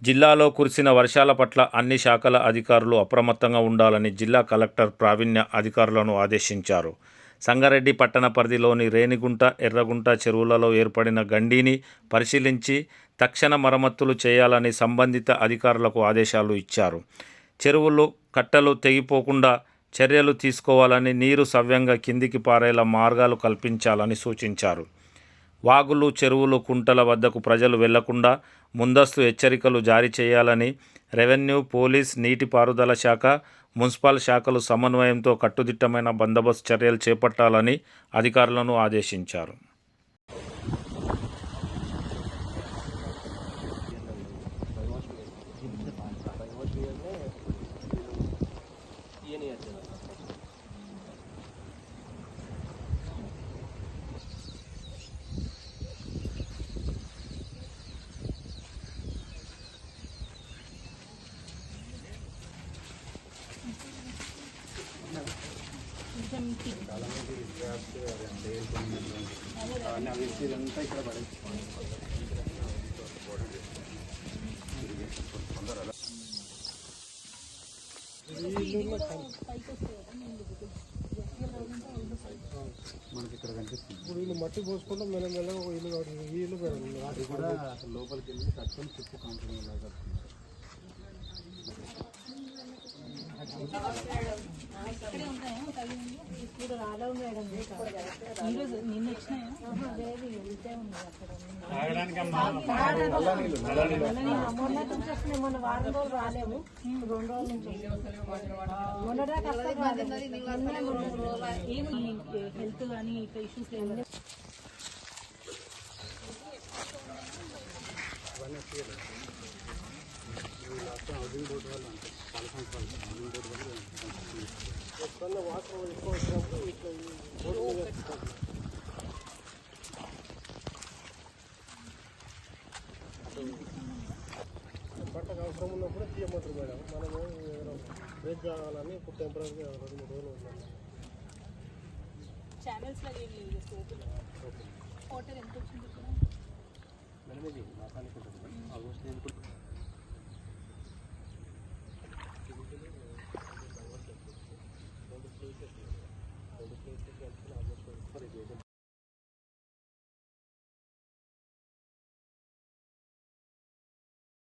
జిల్లాలో కురిసిన వర్షాల పట్ల అన్ని శాఖల అధికారులు అప్రమత్తంగా ఉండాలని జిల్లా కలెక్టర్ ప్రావీణ్య అధికారులను ఆదేశించారు. సంగారెడ్డి పట్టణ పరిధిలోని రేణిగుంట, ఎర్రగుంట చెరువులలో ఏర్పడిన గండిని పరిశీలించి తక్షణ మరమ్మతులు చేయాలని సంబంధిత అధికారులకు ఆదేశాలు ఇచ్చారు. చెరువులు, కట్టలు తెగిపోకుండా చర్యలు తీసుకోవాలని, నీరు సవ్యంగా కిందికి పారేలా మార్గాలు కల్పించాలని సూచించారు. వాగులు, చెరువులు, కుంటల వద్దకు ప్రజలు వెళ్లకుండా ముందస్తు హెచ్చరికలు జారీ చేయాలని రెవెన్యూ, పోలీస్, నీటిపారుదల శాఖ, మున్సిపల్ శాఖలు సమన్వయంతో కట్టుదిట్టమైన బందోబస్తు చర్యలు చేపట్టాలని అధికారులను ఆదేశించారు. మనకి ఇక్కడ కనిపిస్తుంది. ఇప్పుడు వీళ్ళు మట్టి పోసుకుంటాం మెల్లమెల్లగా ఒక ఇల్లు ఇల్లు అది కూడా లోపలికి వెళ్ళి కట్టుకొని చుట్టూ కాంపౌండ్ లాగా ఇప్పుడు రాలేవు మేడం. నిన్న వచ్చినాయా మొన్న నుంచి వస్తున్నాయి. మొన్న వారం రోజులు రాలేము, 2 రోజుల నుంచి మొన్నదాకా ఏమి హెల్త్ కానీ ఇష్యూస్ ఏమి హౌసింగ్ బోర్డు వల్ల చాలా సంవత్సరాలు హౌసింగ్ బోర్డు వల్ల ఎప్పుడన్నా వాటర్ ఎక్కువ వచ్చినప్పుడు ఇట్లా బట్టకు అవసరం ఉన్నప్పుడు తీయమంటారు మేడం. మనము బ్రేక్ కావాలని ఇప్పుడు టెంపరీగా 2-3 రోజులు ఉన్నాం. ఛానల్స్ లాగా ఏం లేదు. వాటర్ ఎంత వచ్చింది? మేడం ఇది మాసానికి ఉంటుంది ఆల్మోస్ట్ నేను